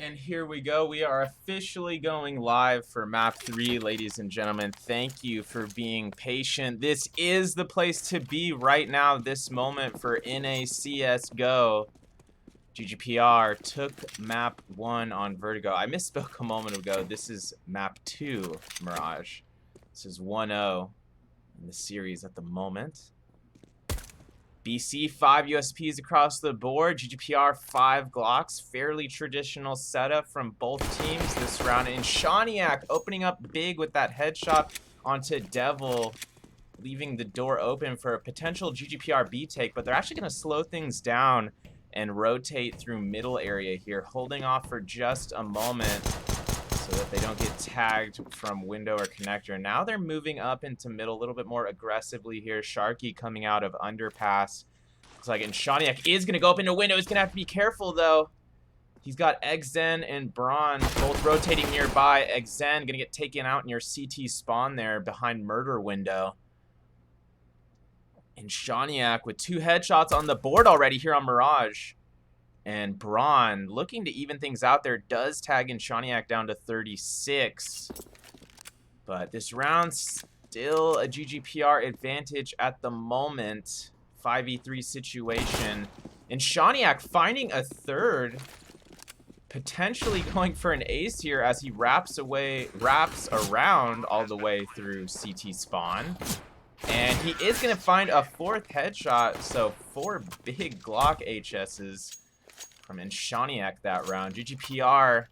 And here we go. We are officially going live for map 3, ladies and gentlemen. Thank you for being patient. This is the place to be right now, this moment for NA CSGO. GGPR took map 1 on Vertigo. I misspoke a moment ago. This is map 2, Mirage. This is 1-0 in the series at the moment. BC, 5 USPs across the board. GGPR, 5 Glocks. Fairly traditional setup from both teams this round. And Shaniak opening up big with that headshot onto Devil, leaving the door open for a potential GGPR B take. But they're actually going to slow things down and rotate through middle area here, holding off for just a moment so that they don't get tagged from window or connector. Now they're moving up into middle a little bit more aggressively here. Sharky coming out of underpass. Looks like, and Shaniak is going to go up into window. He's going to have to be careful, though. He's got Exen and Braun both rotating nearby. Exen going to get taken out near CT spawn there behind murder window. And Shaniak with 2 headshots on the board already here on Mirage. And Braun, looking to even things out there, does tag in Shaniak down to 36. But this round, still a GGPR advantage at the moment. 5v3 situation. And Shaniak finding a third. Potentially going for an ace here as he wraps around all the way through CT spawn. And he is going to find a 4th headshot. So 4 big Glock HSs from Shaniak that round. GGPR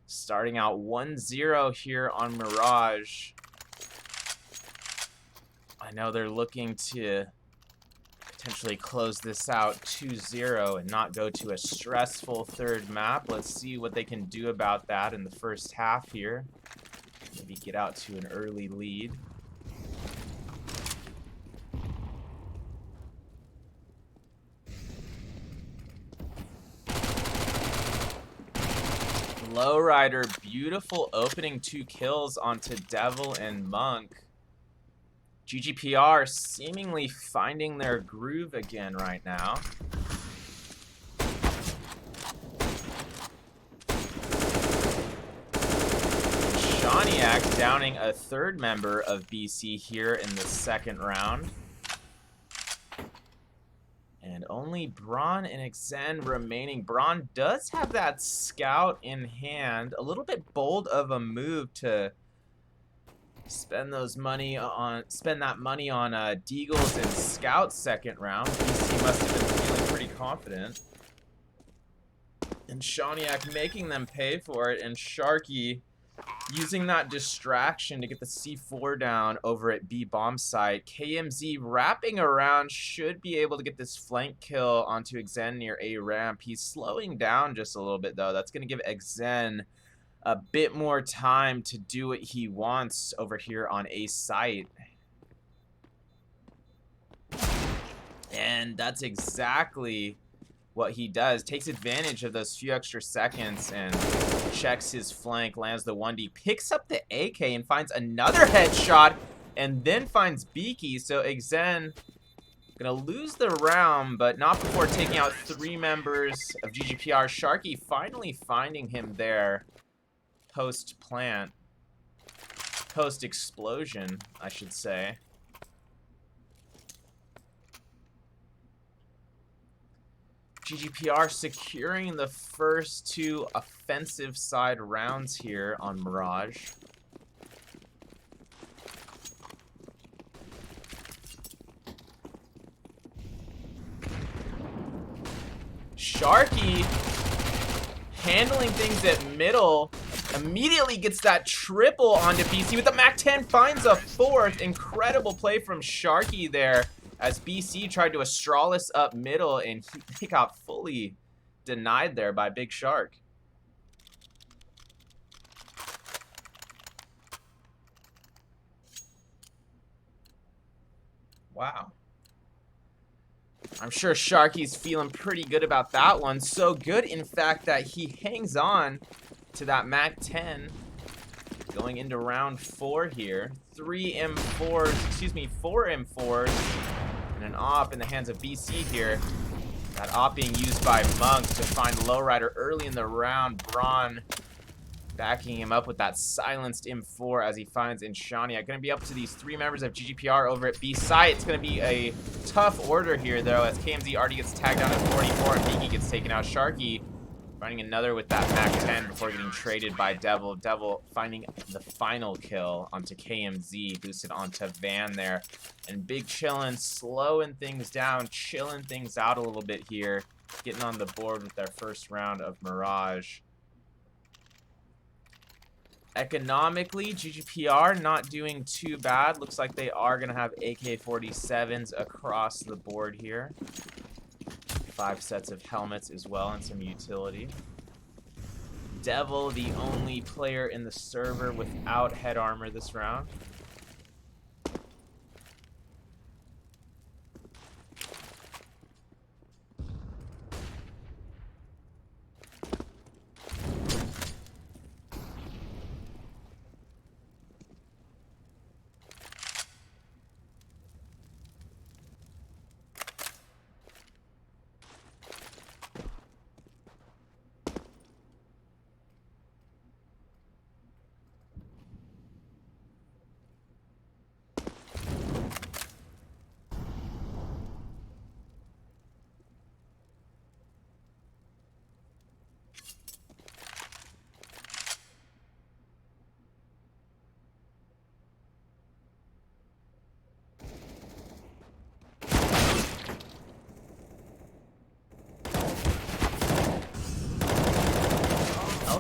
starting out 1-0 here on Mirage. I know they're looking to potentially close this out 2-0 and not go to a stressful third map. Let's see what they can do about that in the first half here. Maybe get out to an early lead. Lowrider, beautiful opening 2 kills onto Devil and Monk. GGPR seemingly finding their groove again right now. Shaniak downing a 3rd member of BC here in the 2nd round. And only Braun and Exen remaining. Braun does have that scout in hand. A little bit bold of a move to spend that money on Deagles and Scout 2nd round. BC must have been feeling pretty confident. And Shaniak making them pay for it, and Sharky using that distraction to get the C4 down over at B bomb site. KMZ wrapping around, should be able to get this flank kill onto Exen near A ramp. He's slowing down just a little bit, though. That's going to give Exen a bit more time to do what he wants over here on A site. And that's exactly what he does. Takes advantage of those few extra seconds and checks his flank, lands the 1D, picks up the AK and finds another headshot, and then finds Beaky. So Exen gonna lose the round, but not before taking out 3 members of GGPR. Sharky finally finding him there post-plant. Post-explosion, I should say. GGPR securing the first 2 offensive side rounds here on Mirage. Sharky handling things at middle. Immediately gets that triple onto BC with the MAC-10, finds a 4th. Incredible play from Sharky there, as BC tried to Astralis up middle, and he got fully denied there by Big Shark. Wow. I'm sure Sharky's feeling pretty good about that one. So good, in fact, that he hangs on to that MAC-10 going into round 4 here. 4 M4s, and an AWP in the hands of BC here. That op being used by Monk to find Lowrider early in the round. Braun backing him up with that silenced M4 as he finds Inshania. Going to be up to these 3 members of GGPR over at B site. It's going to be a tough order here, though, as KMZ already gets tagged down at 44 and Beaky gets taken out. Sharky finding another with that MAC-10 before getting traded by Devil. Devil finding the final kill onto KMZ, boosted onto Van there. And Big Chillin slowing things down, chilling things out a little bit here, getting on the board with their first round of Mirage. Economically, GGPR not doing too bad. Looks like they are going to have AK-47s across the board here. 5 sets of helmets as well and some utility. Devil, the only player in the server without head armor this round.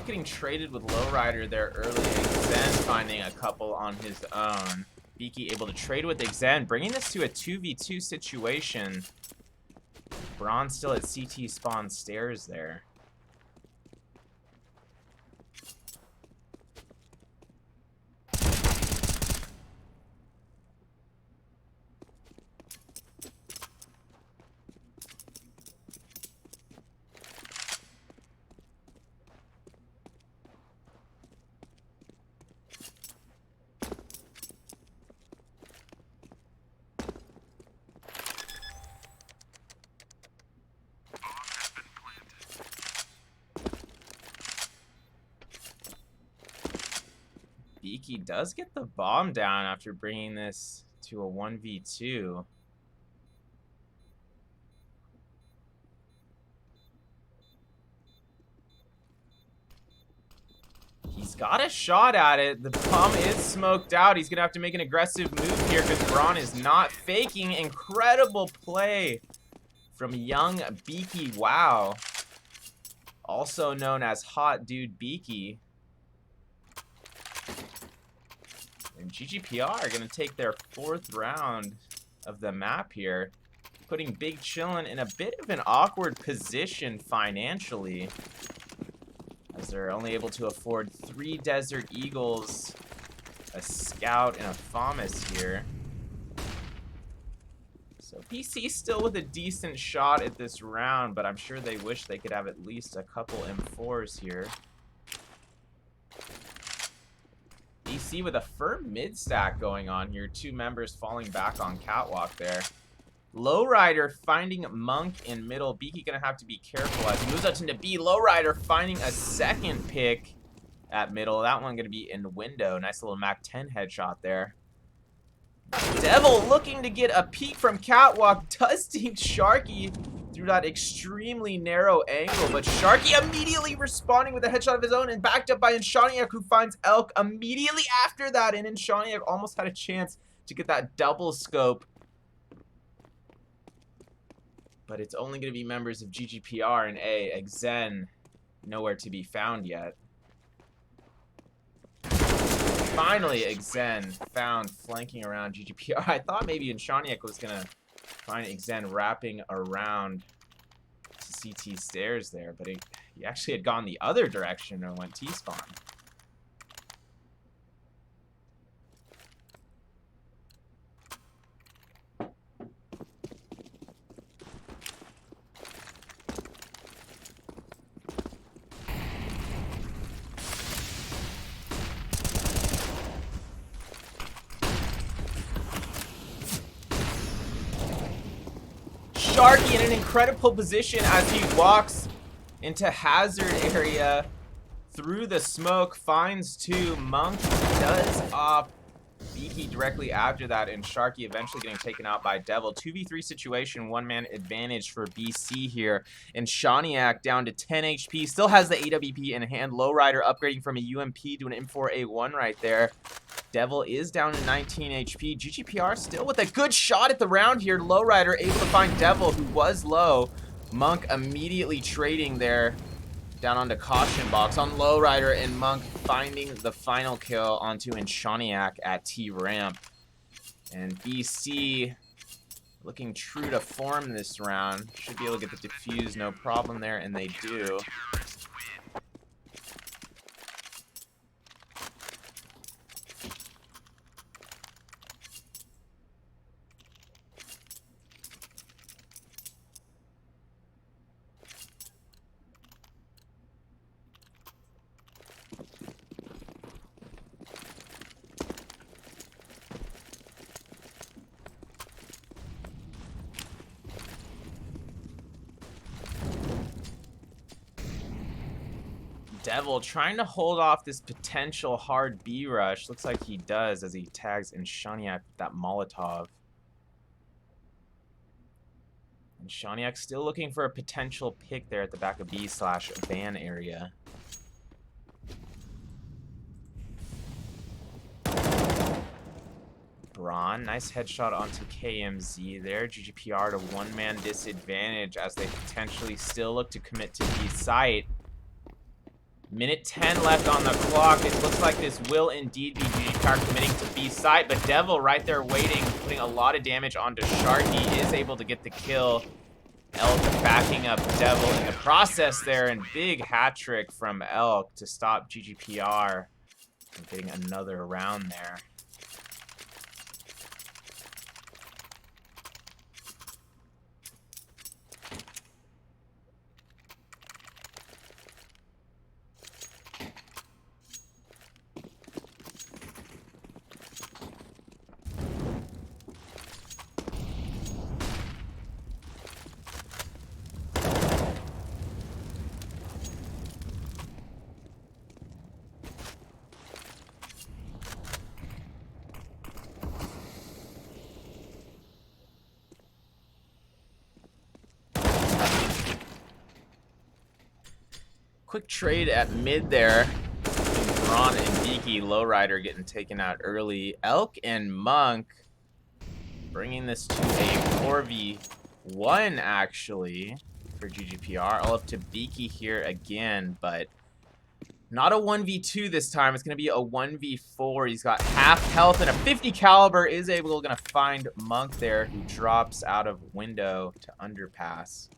Getting traded with Lowrider there early. Xen finding a couple on his own. Beaky able to trade with Xen, bringing this to a 2v2 situation. Braun still at CT spawn stairs there. Beaky does get the bomb down after bringing this to a 1v2. He's got a shot at it. The bomb is smoked out. He's going to have to make an aggressive move here because Braun is not faking. Incredible play from young Beaky. Wow. Also known as Hot Dude Beaky. And GGPR are going to take their 4th round of the map here, putting Big Chillin in a bit of an awkward position financially, as they're only able to afford 3 Desert Eagles, a Scout, and a FAMAS here. So PC still with a decent shot at this round, but I'm sure they wish they could have at least a couple M4s here. BC with a firm mid stack going on here. 2 members falling back on catwalk there. Lowrider finding Monk in middle. Beaky gonna have to be careful as he moves up into B. Lowrider finding a second pick at middle. That one gonna be in window. Nice little MAC-10 headshot there. Devil looking to get a peek from catwalk. Does team Sharky through that extremely narrow angle, but Sharky immediately responding with a headshot of his own and backed up by Inshaniak, who finds Elk immediately after that, and Inshaniak almost had a chance to get that double scope. But it's only going to be members of GGPR and A. Xen nowhere to be found yet. Finally, Xen found flanking around GGPR. I thought maybe Inshaniak was going to find Xen wrapping around to CT stairs there, but he actually had gone the other direction and went T-spawn. Sharky in an incredible position as he walks into hazard area through the smoke, finds 2. Monk does off Beaky directly after that, and Sharky eventually getting taken out by Devil. 2v3 situation, 1-man advantage for BC here. And Shaniak down to 10 HP, still has the AWP in hand. Lowrider upgrading from a UMP to an M4A1 right there. Devil is down to 19 HP. GGPR still with a good shot at the round here. Lowrider able to find Devil, who was low. Monk immediately trading there down onto caution box on Lowrider, and Monk finding the final kill onto Inshaniak at T-Ramp. And BC looking true to form this round. Should be able to get the defuse, no problem there, and they do. Devil trying to hold off this potential hard B rush. Looks like he does as he tags Inshaniak with that Molotov. And Shaniak still looking for a potential pick there at the back of B/van area. Braun, nice headshot onto KMZ there. GGPR to 1-man disadvantage as they potentially still look to commit to B site. Minute 10 left on the clock. It looks like this will indeed be GGPR committing to B site, but Devil right there waiting, putting a lot of damage onto Sharky, is able to get the kill. Elk backing up Devil in the process there, and big hat trick from Elk to stop GGPR from getting another round there. Quick trade at mid there. Braun and Beaky, Lowrider getting taken out early. Elk and Monk bringing this to a 4v1 actually for GGPR. All up to Beaky here again, but not a 1v2 this time. It's going to be a 1v4. He's got half health and a 50 caliber. Is able to find Monk there, who drops out of window to underpass.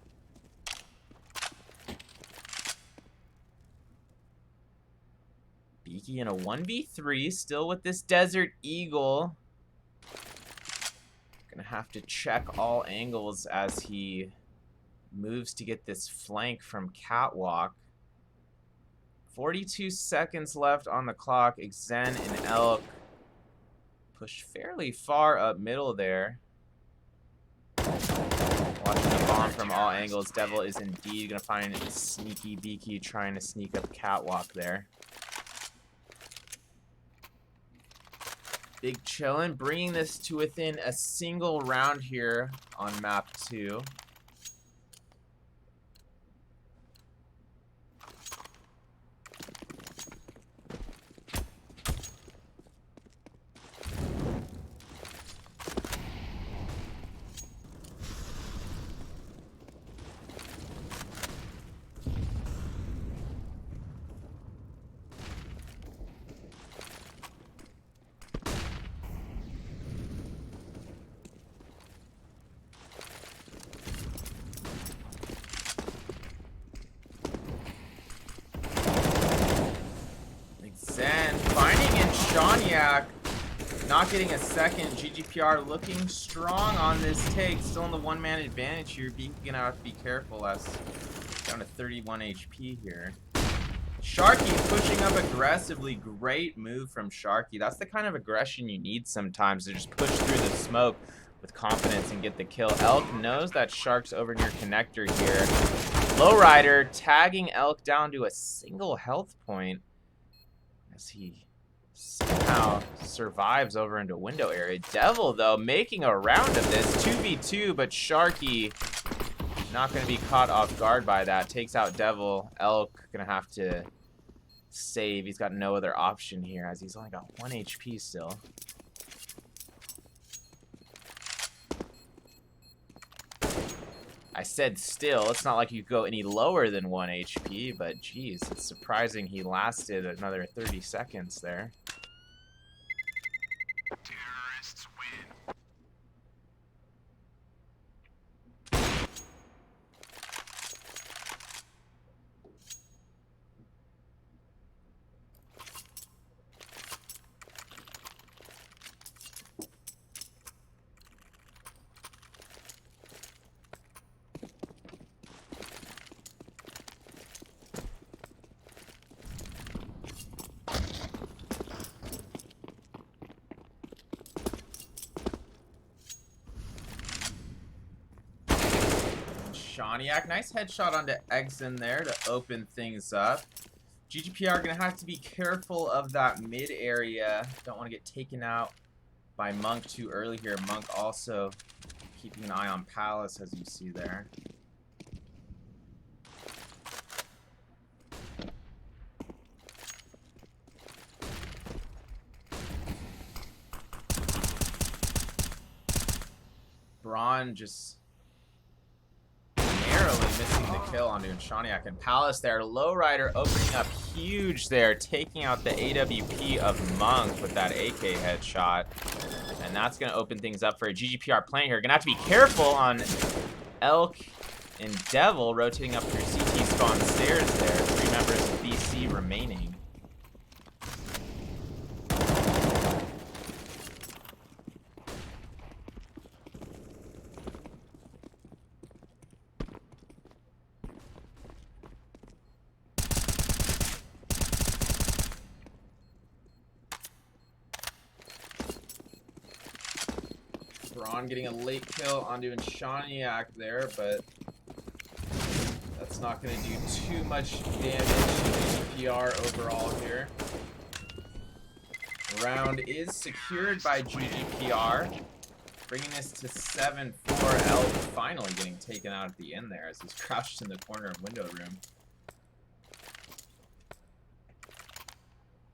Beaky in a 1v3, still with this Desert Eagle. Gonna have to check all angles as he moves to get this flank from Catwalk. 42 seconds left on the clock. Xen and Elk pushed fairly far up middle there. Watching the bomb from all angles. Devil is indeed gonna find sneaky Beaky trying to sneak up Catwalk there. Big Chillin, bringing this to within a single round here on map 2. Shaniak not getting a second. GGPR looking strong on this take. Still in the 1-man advantage here. Being gonna have to be careful as down to 31 HP here. Sharky pushing up aggressively. Great move from Sharky. That's the kind of aggression you need sometimes to just push through the smoke. with confidence and get the kill. Elk knows that Shark's over near connector here. Lowrider tagging Elk down to a single health point as he somehow survives over into window area. Devil, though, making a round of this. 2v2, but Sharky not going to be caught off guard by that. Takes out Devil. Elk going to have to save. He's got no other option here as he's only got 1 HP still. I said still. It's not like you go any lower than 1 HP, but geez, it's surprising he lasted another 30 seconds there. Terrorists win. Shaniak, nice headshot onto Exen there to open things up. GGPR gonna have to be careful of that mid area. Don't want to get taken out by Monk too early here. Monk also keeping an eye on Palace, as you see there. Braun just narrowly missing the kill onto Shaniak, and Palace there. Lowrider opening up huge there, taking out the AWP of Monk with that AK headshot. And that's going to open things up for a GGPR playing here. Going to have to be careful on Elk and Devil rotating up through CT spawn stairs there. 3 members of BC remaining. Braun getting a late kill onto Shaniak there, but that's not going to do too much damage to GGPR overall here. Round is secured by GGPR, bringing this to 7-4. Elk finally getting taken out at the end there as he's crouched in the corner of window room.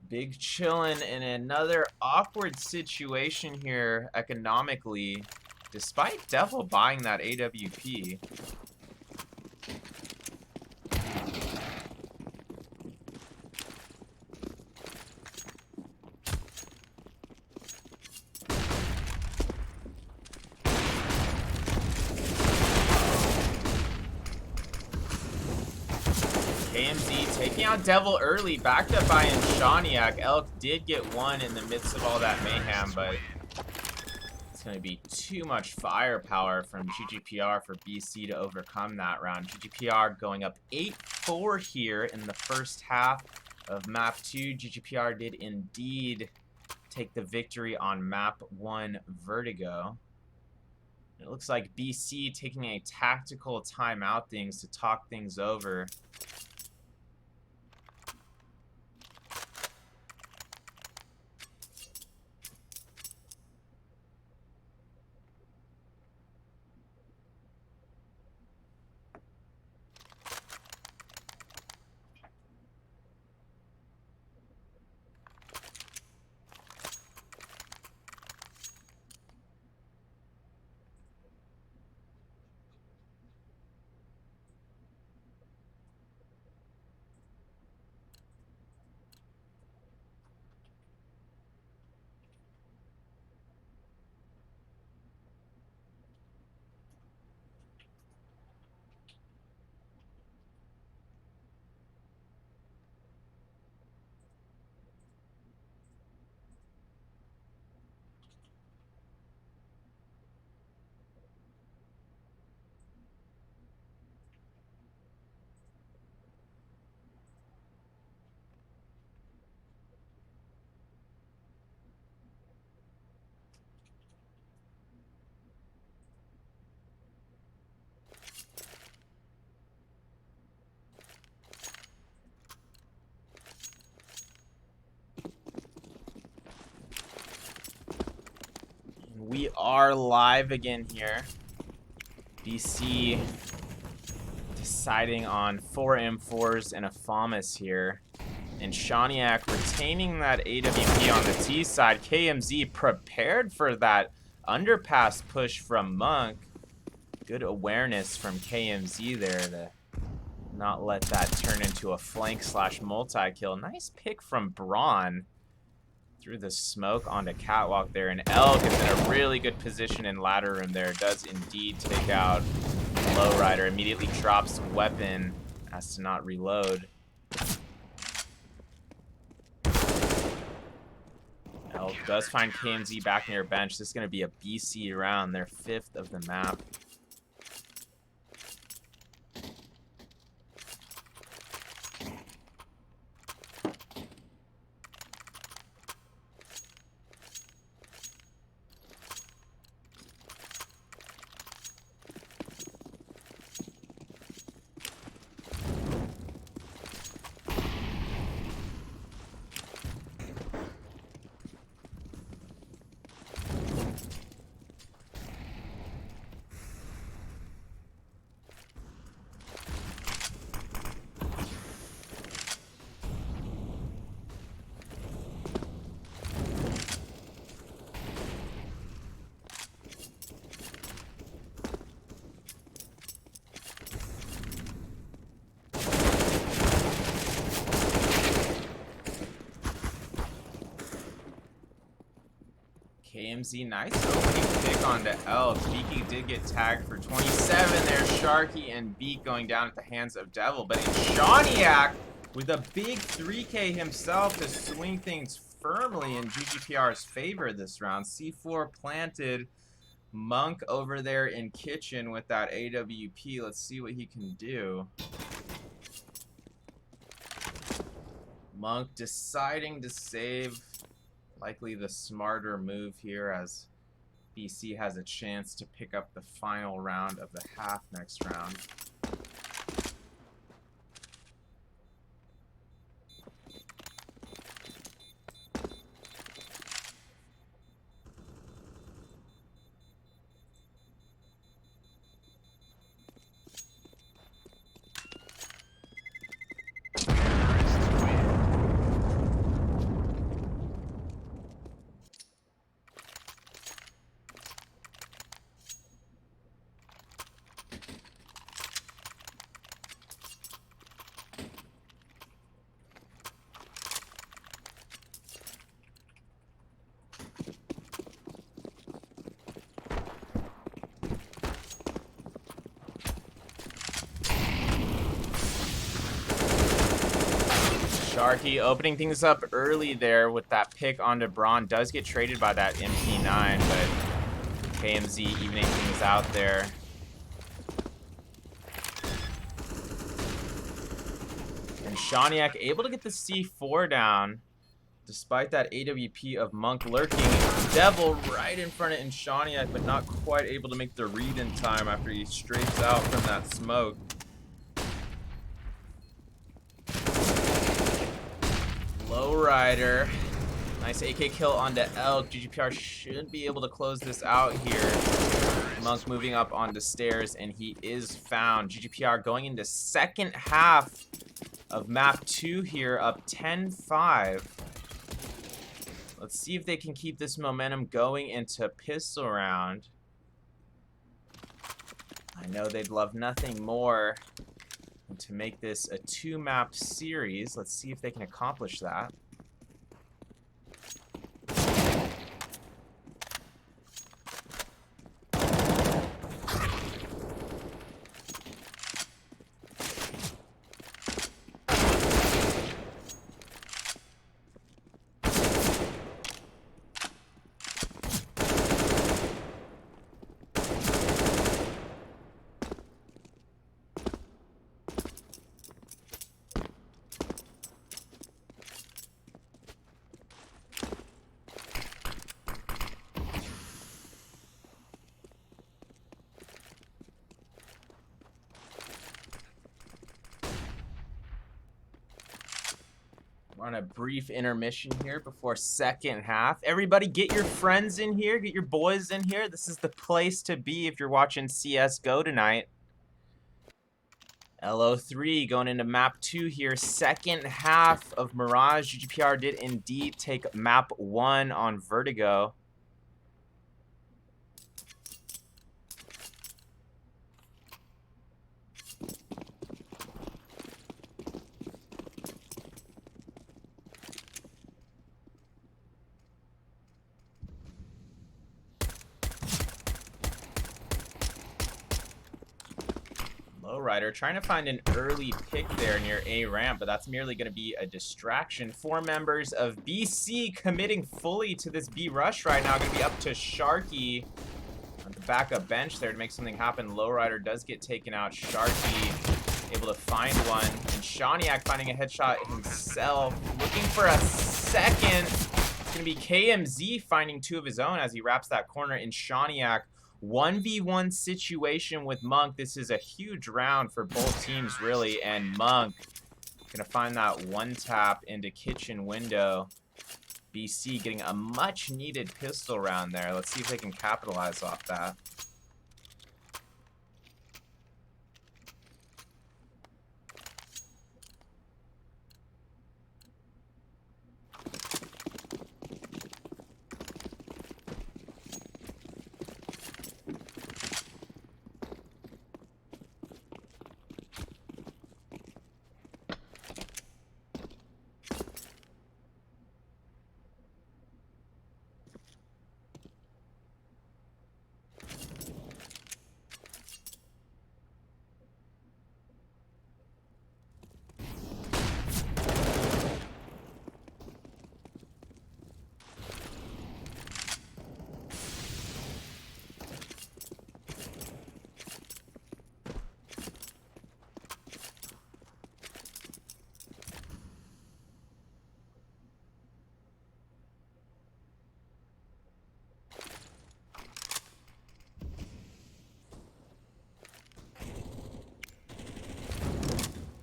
Big Chillin in another awkward situation here economically, despite Devil buying that AWP. KMZ taking out Devil early, backed up by Shaniak. Elk did get one in the midst of all that mayhem, but it's going to be too much firepower from GGPR for BC to overcome that round. GGPR going up 8-4 here in the first half of map 2. GGPR did indeed take the victory on map 1 Vertigo. It looks like BC taking a tactical timeout things to talk things over. We are live again here. BC deciding on 4 M4s and a FAMAS here. And Shaniak retaining that AWP on the T side. KMZ prepared for that underpass push from Monk. Good awareness from KMZ there to not let that turn into a flank slash multi-kill. Nice pick from Braun. Through the smoke onto Catwalk there, and Elk is in a really good position in ladder room there. Does indeed take out Lowrider. Immediately drops weapon. Has to not reload. Elk does find KMZ back near bench. This is going to be a BC round, their 5th of the map. KMZ, nice opening pick onto Elk. Beaky did get tagged for 27 there. Sharky and Beak going down at the hands of Devil. But it's Shaniak with a big 3K himself to swing things firmly in GGPR's favor this round. C4 planted. Monk over there in kitchen with that AWP. Let's see what he can do. Monk deciding to save. Likely the smarter move here, as BC has a chance to pick up the final round of the half next round. Sharky opening things up early there with that pick onto Braun. Does get traded by that MP9, but KMZ evening things out there. And Shaniak able to get the C4 down despite that AWP of Monk lurking. Devil right in front of Shaniak, but not quite able to make the read in time after he strafes out from that smoke. Lowrider. Nice AK kill onto Elk. GGPR should be able to close this out here. Monk moving up onto stairs, and he is found. GGPR going into second half of map 2 here, up 10-5. Let's see if they can keep this momentum going into pistol round. I know they'd love nothing more than to make this a 2-map series. Let's see if they can accomplish that. on a brief intermission here before second half. Everybody get your friends in here, get your boys in here. This is the place to be if you're watching CSGO tonight. LO3 going into map 2 here. Second half of Mirage. GGPR did indeed take map 1 on Vertigo. Lowrider trying to find an early pick there near A ramp, but that's merely going to be a distraction. 4 members of BC committing fully to this B rush right now. Going to be up to Sharky on the backup bench there to make something happen. Lowrider does get taken out. Sharky able to find one, and Shaniak finding a headshot himself. Looking for a second. It's going to be KMZ finding 2 of his own as he wraps that corner in Shaniak. 1v1 situation with Monk. This is a huge round for both teams, really, and Monk gonna find that one tap into kitchen window. BC getting a much needed pistol round there. Let's see if they can capitalize off that.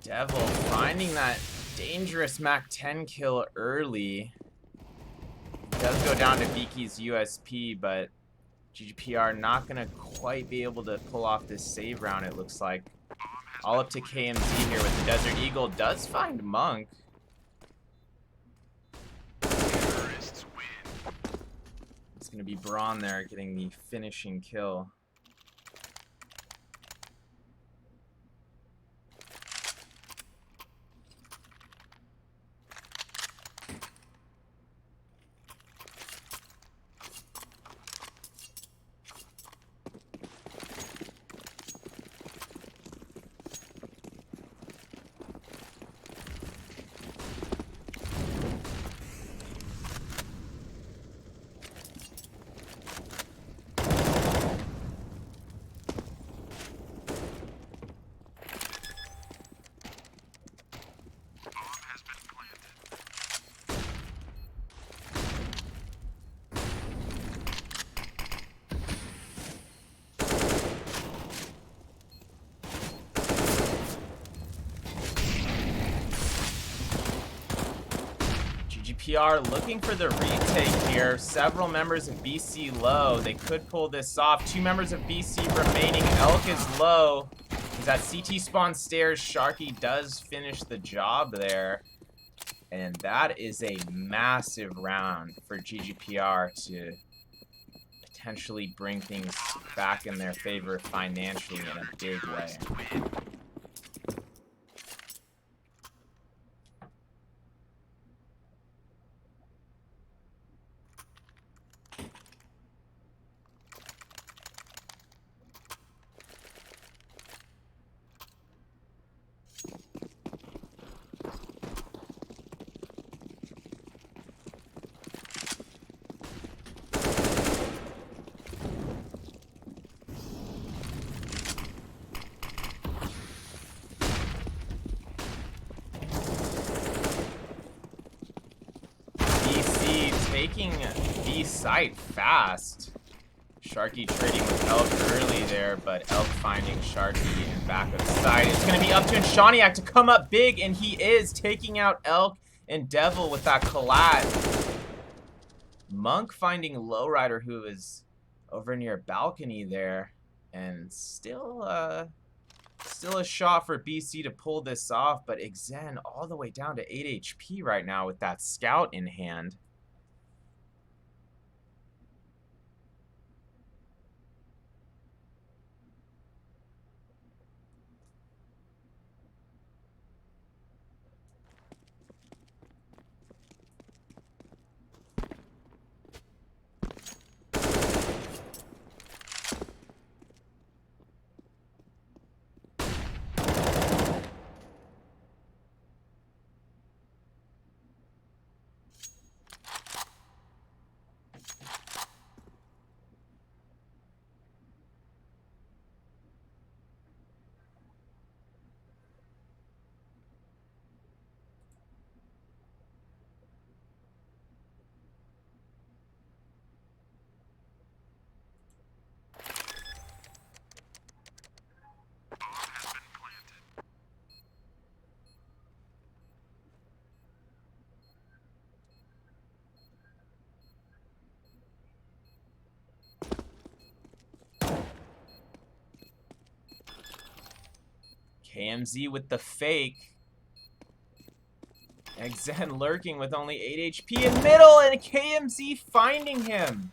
Devil finding that dangerous Mac 10 kill early. Does go down to Viki's USP, but GGPR not gonna quite be able to pull off this save round, it looks like. All up to KMZ here with the Desert Eagle. Does find Monk. Terrorists win. It's gonna be Braun there getting the finishing kill. GGPR looking for the retake here. Several members of BC low. They could pull this off. 2 members of BC remaining. Elk is low. He's at CT spawn stairs. Sharky does finish the job there. And that is a massive round for GGPR to potentially bring things back in their favor financially in a big way. Taking B site fast. Sharky trading with Elk early there, but Elk finding Sharky in back of side. It's going to be up to Shaniak to come up big, and he is taking out Elk And Devil with that collat. Monk finding Lowrider, who is over near balcony there. And still a shot for BC to pull this off, but Xen all the way down to 8 HP right now with that scout in hand. KMZ with the fake. Xen lurking with only 8 HP in middle, and KMZ finding him.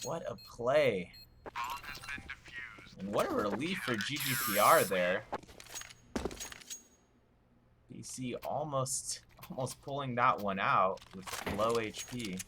What a play. And what a relief for GGPR there. BC almost pulling that one out with low HP.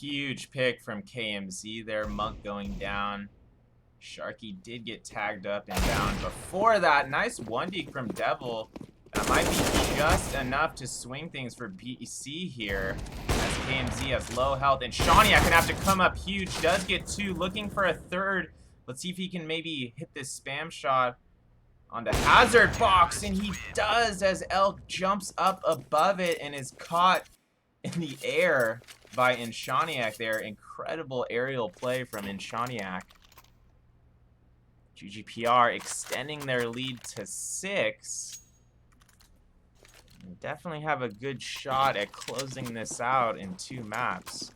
Huge pick from KMZ there. Monk going down. Sharky did get tagged up and down. Before that, nice 1D from Devil. That might be just enough to swing things for BC here. As KMZ has low health. And Shawniak gonna have to come up huge. Does get 2. Looking for a 3rd. Let's see if he can maybe hit this spam shot onto Hazard Box. And he does, as Elk jumps up above it and is caught in the air by Inshaniak there. Incredible aerial play from Inshaniak. GGPR extending their lead to 6. They definitely have a good shot at closing this out in 2 maps.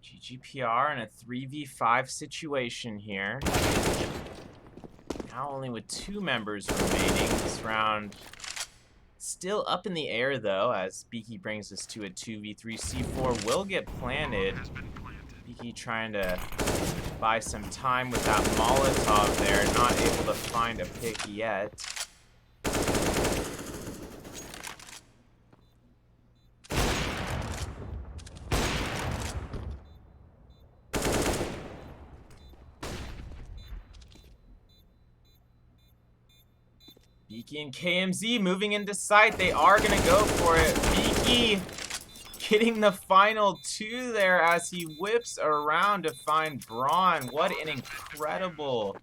GGPR in a 3v5 situation here. Now only with 2 members remaining. This round still up in the air though, as Beaky brings us to a 2v3. C4 will get planted. Beaky trying to buy some time with that Molotov there. Not able to find a pick yet. Beaky and KMZ moving into sight. They are going to go for it. Beaky getting the final 2 there as he whips around to find Braun. What an incredible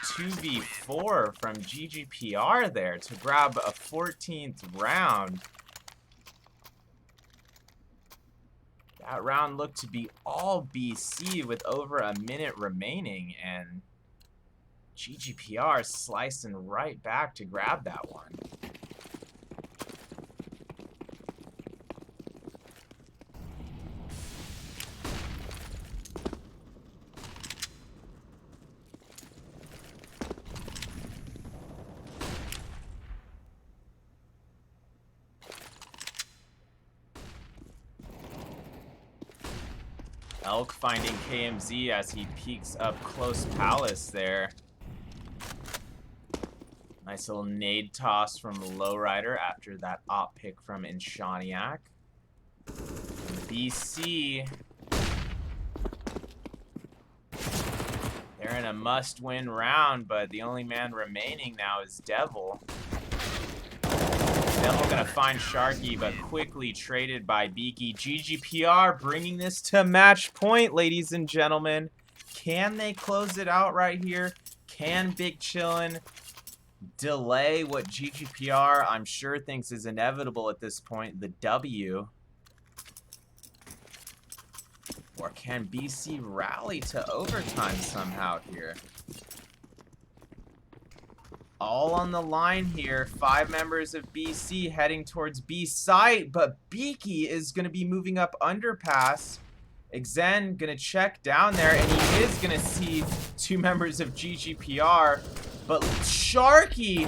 2v4 from GGPR there to grab a 14th round. That round looked to be all BC with over a minute remaining, and GGPR slicing right back to grab that one. Elk finding KMZ as he peeks up close Palace there. Nice little nade toss from Lowrider after that op pick from Inshaniac. BC, they're in a must-win round, but the only man remaining now is Devil. Devil gonna find Sharky, but quickly traded by Beaky. GGPR bringing this to match point, ladies and gentlemen. Can they close it out right here? Can Big Chillin delay what GGPR, I'm sure, thinks is inevitable at this point, the W? Or can BC rally to overtime somehow here? All on the line here. 5 members of BC heading towards B site, but Beaky is going to be moving up underpass. Xen going to check down there, and he is going to see 2 members of GGPR. But Sharky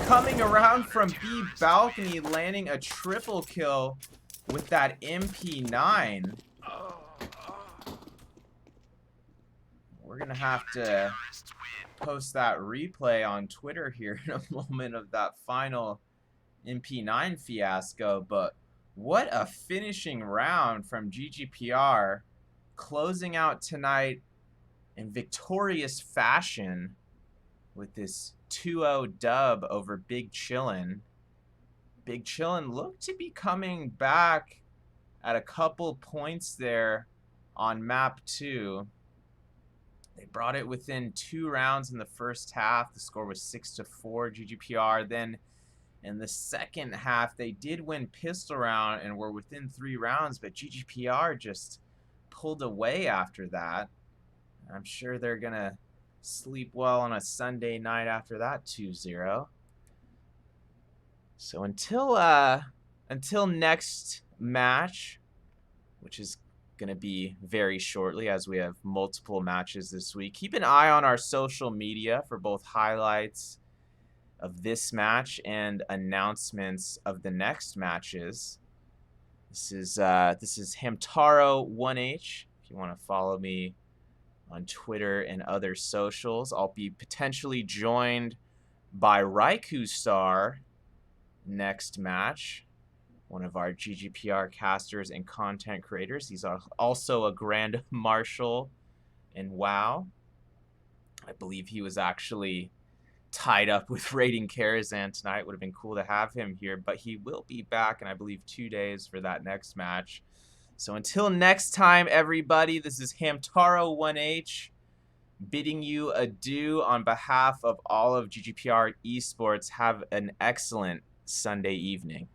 coming around from B balcony, landing a triple kill with that MP9. We're going to have to post that replay on Twitter here in a moment of that final MP9 fiasco, but what a finishing round from GGPR, closing out tonight in victorious fashion with this 2-0 dub over Big Chillin. Big Chillin looked to be coming back at a couple points there on map 2. They brought it within 2 rounds in the first half. The score was 6-4 GGPR. Then in the second half, they did win pistol round and were within 3 rounds, but GGPR just pulled away after that. I'm sure they're going to sleep well on a Sunday night after that 2-0. So until next match, which is going to be very shortly as we have multiple matches this week. Keep an eye on our social media for both highlights of this match and announcements of the next matches. This is Hamtaro1H. If you want to follow me on Twitter and other socials, I'll be potentially joined by Raikou Star next match, one of our GGPR casters and content creators. He's also a Grand Marshal in WoW. I believe he was actually tied up with raiding Karazhan tonight. Would have been cool to have him here, but he will be back in, I believe, 2 days for that next match. So until next time, everybody, this is Hamtaro1H bidding you adieu on behalf of all of GGPR Esports. Have an excellent Sunday evening.